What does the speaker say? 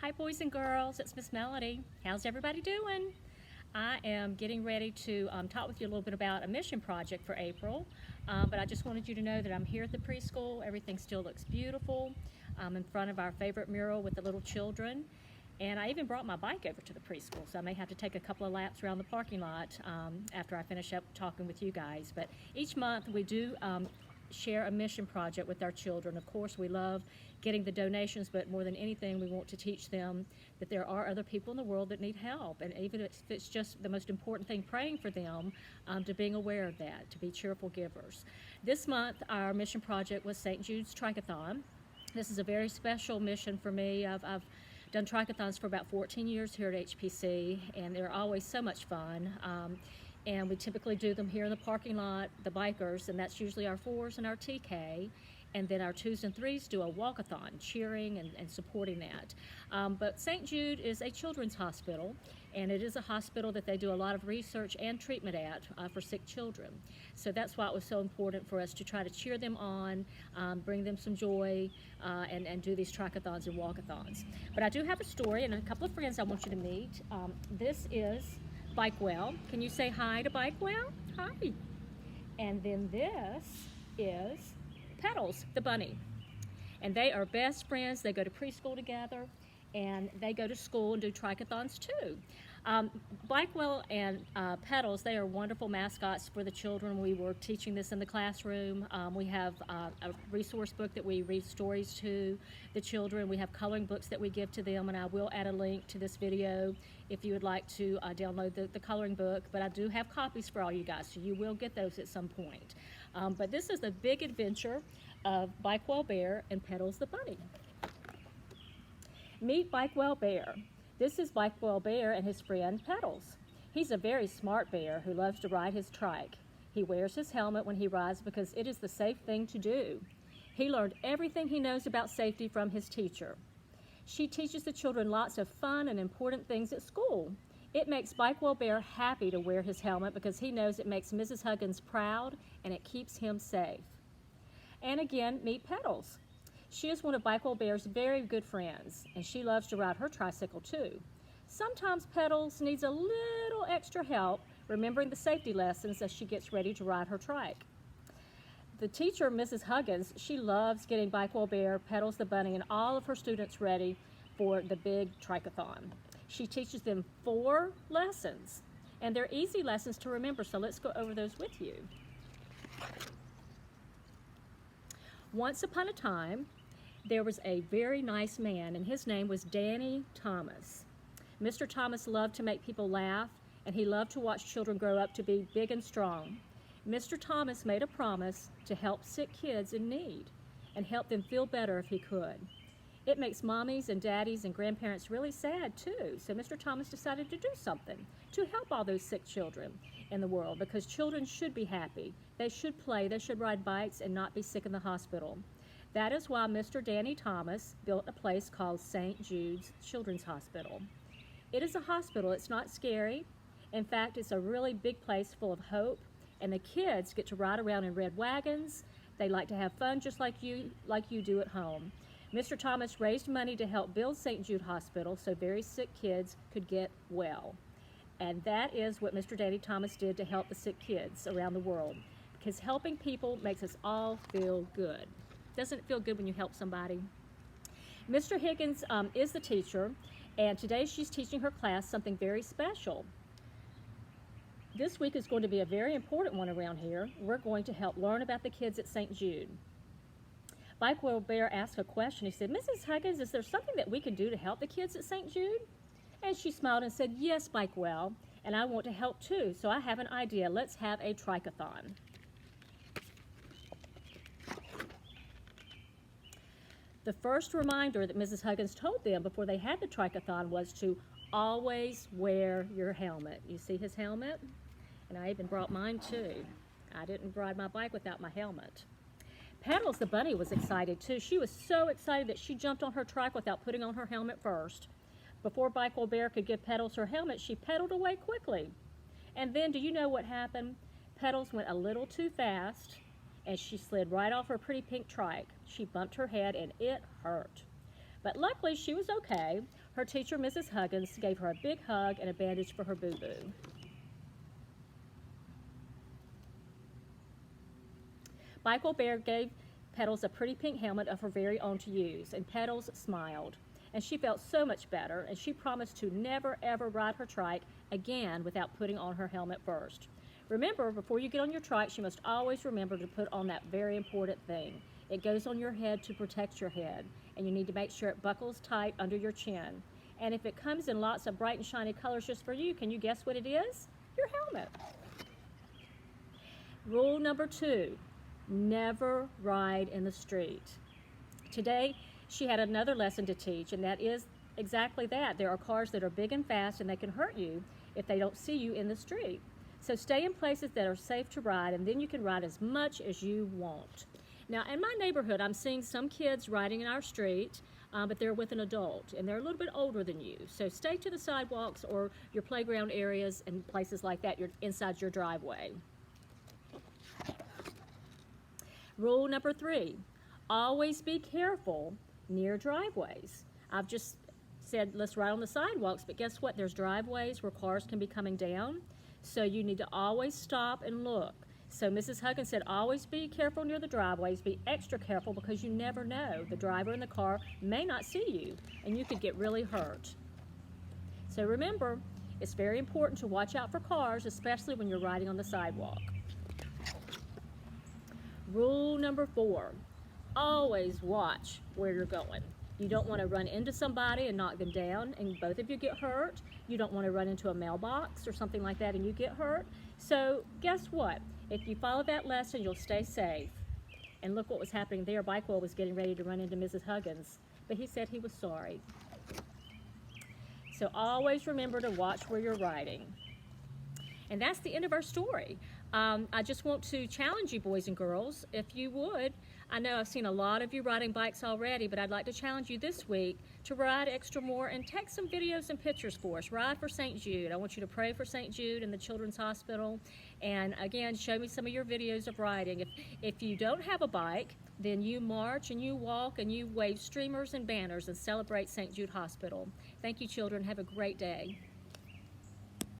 Hi boys and girls, it's Miss Melody. How's everybody doing? I am getting ready to talk with you a little bit about a mission project for April, but I just wanted you to know that I'm here at the preschool. Everything still looks beautiful. I'm in front of our favorite mural with the little children, and I even brought my bike over to the preschool, so I may have to take a couple of laps around the parking lot after I finish up talking with you guys. But each month we do share a mission project with our children. Of course, we love getting the donations, but more than anything, we want to teach them that there are other people in the world that need help, and even if it's just the most important thing, praying for them, to being aware of that, to be cheerful givers. This month, our mission project was St. Jude's Trike-a-thon. This is a very special mission for me. I've done Trike-a-thons for about 14 years here at HPC, and they're always so much fun. And we typically do them here in the parking lot, the bikers, and that's usually our 4s and our TK. And then our 2s and 3s do a walk-a-thon, cheering and supporting that. But St. Jude is a children's hospital, and it is a hospital that they do a lot of research and treatment at for sick children. So that's why it was so important for us to try to cheer them on, bring them some joy, and do these trike-a-thons and walk-a-thons. But I do have a story and a couple of friends I want you to meet. This is Bikewell. Can you say hi to Bikewell? Hi. And then this is Petals, the bunny. And they are best friends. They go to preschool together, and they go to school and do trike-a-thons too. Bikewell and Petals, they are wonderful mascots for the children. We were teaching this in the classroom. We have a resource book that we read stories to the children. We have coloring books that we give to them, and I will add a link to this video if you would like to download the coloring book. But I do have copies for all you guys, so you will get those at some point. But this is the big adventure of Bikewell Bear and Petals the bunny. Meet Bikewell Bear. This is Bikewell Bear and his friend Petals. He's a very smart bear who loves to ride his trike. He wears his helmet when he rides because it is the safe thing to do. He learned everything he knows about safety from his teacher. She teaches the children lots of fun and important things at school. It makes Bikewell Bear happy to wear his helmet because he knows it makes Mrs. Huggins proud and it keeps him safe. And again, meet Petals. She is one of Bikewell Bear's very good friends, and she loves to ride her tricycle too. Sometimes Petals needs a little extra help remembering the safety lessons as she gets ready to ride her trike. The teacher, Mrs. Huggins, she loves getting Bikewell Bear, Petals the bunny, and all of her students ready for the big trike-a-thon. She teaches them 4 lessons, and they're easy lessons to remember, so let's go over those with you. Once upon a time, there was a very nice man, and his name was Danny Thomas. Mr. Thomas loved to make people laugh, and he loved to watch children grow up to be big and strong. Mr. Thomas made a promise to help sick kids in need and help them feel better if he could. It makes mommies and daddies and grandparents really sad too, so Mr. Thomas decided to do something to help all those sick children in the world, because children should be happy. They should play, they should ride bikes and not be sick in the hospital. That is why Mr. Danny Thomas built a place called St. Jude's Children's Hospital. It is a hospital. It's not scary. In fact, it's a really big place full of hope, and the kids get to ride around in red wagons. They like to have fun just like you do at home. Mr. Thomas raised money to help build St. Jude Hospital so very sick kids could get well. And that is what Mr. Danny Thomas did to help the sick kids around the world, because helping people makes us all feel good. Doesn't it feel good when you help somebody? Mr. Higgins is the teacher, and today she's teaching her class something very special. This week is going to be a very important one around here. We're going to help learn about the kids at St. Jude. Bikewell Bear asked a question. He said, Mrs. Huggins, is there something that we can do to help the kids at St. Jude? And she smiled and said, yes, Bikewell, and I want to help too, so I have an idea. Let's have a trike-a-thon. The first reminder that Mrs. Huggins told them before they had the trike-a-thon was to always wear your helmet. You see his helmet? And I even brought mine too. I didn't ride my bike without my helmet. Petals the bunny was excited too. She was so excited that she jumped on her trike without putting on her helmet first. Before Bikewell Bear could give Petals her helmet, she pedaled away quickly. And then, do you know what happened? Petals went a little too fast, and she slid right off her pretty pink trike. She bumped her head, and it hurt. But luckily, she was okay. Her teacher, Mrs. Huggins, gave her a big hug and a bandage for her boo-boo. Michael Bear gave Petals a pretty pink helmet of her very own to use, and Petals smiled. And she felt so much better, and she promised to never ever ride her trike again without putting on her helmet first. Remember, before you get on your trike, you must always remember to put on that very important thing. It goes on your head to protect your head, and you need to make sure it buckles tight under your chin. And if it comes in lots of bright and shiny colors just for you, can you guess what it is? Your helmet. Rule number 2, never ride in the street. Today, she had another lesson to teach, and that is exactly that. There are cars that are big and fast, and they can hurt you if they don't see you in the street. So stay in places that are safe to ride, and then you can ride as much as you want. Now, in my neighborhood, I'm seeing some kids riding in our street, but they're with an adult, and they're a little bit older than you. So stay to the sidewalks or your playground areas and places like that. You're inside your driveway. Rule number 3, always be careful near driveways. I've just said let's ride on the sidewalks, but guess what? There's driveways where cars can be coming down, so you need to always stop and look. So Mrs. Huggins said always be careful near the driveways, be extra careful because you never know. The driver in the car may not see you, and you could get really hurt. So remember, it's very important to watch out for cars, especially when you're riding on the sidewalk. Rule number 4, always watch where you're going. You don't want to run into somebody and knock them down and both of you get hurt. You don't want to run into a mailbox or something like that and you get hurt. So guess what? If you follow that lesson, you'll stay safe. And look what was happening there. Bikewell was getting ready to run into Mrs. Huggins, but he said he was sorry. So always remember to watch where you're riding. And that's the end of our story. I just want to challenge you, boys and girls, if you would. I know I've seen a lot of you riding bikes already, but I'd like to challenge you this week to ride extra more and take some videos and pictures for us. Ride for St. Jude. I want you to pray for St. Jude and the Children's Hospital. And again, show me some of your videos of riding. If you don't have a bike, then you march and you walk and you wave streamers and banners and celebrate St. Jude Hospital. Thank you, children. Have a great day.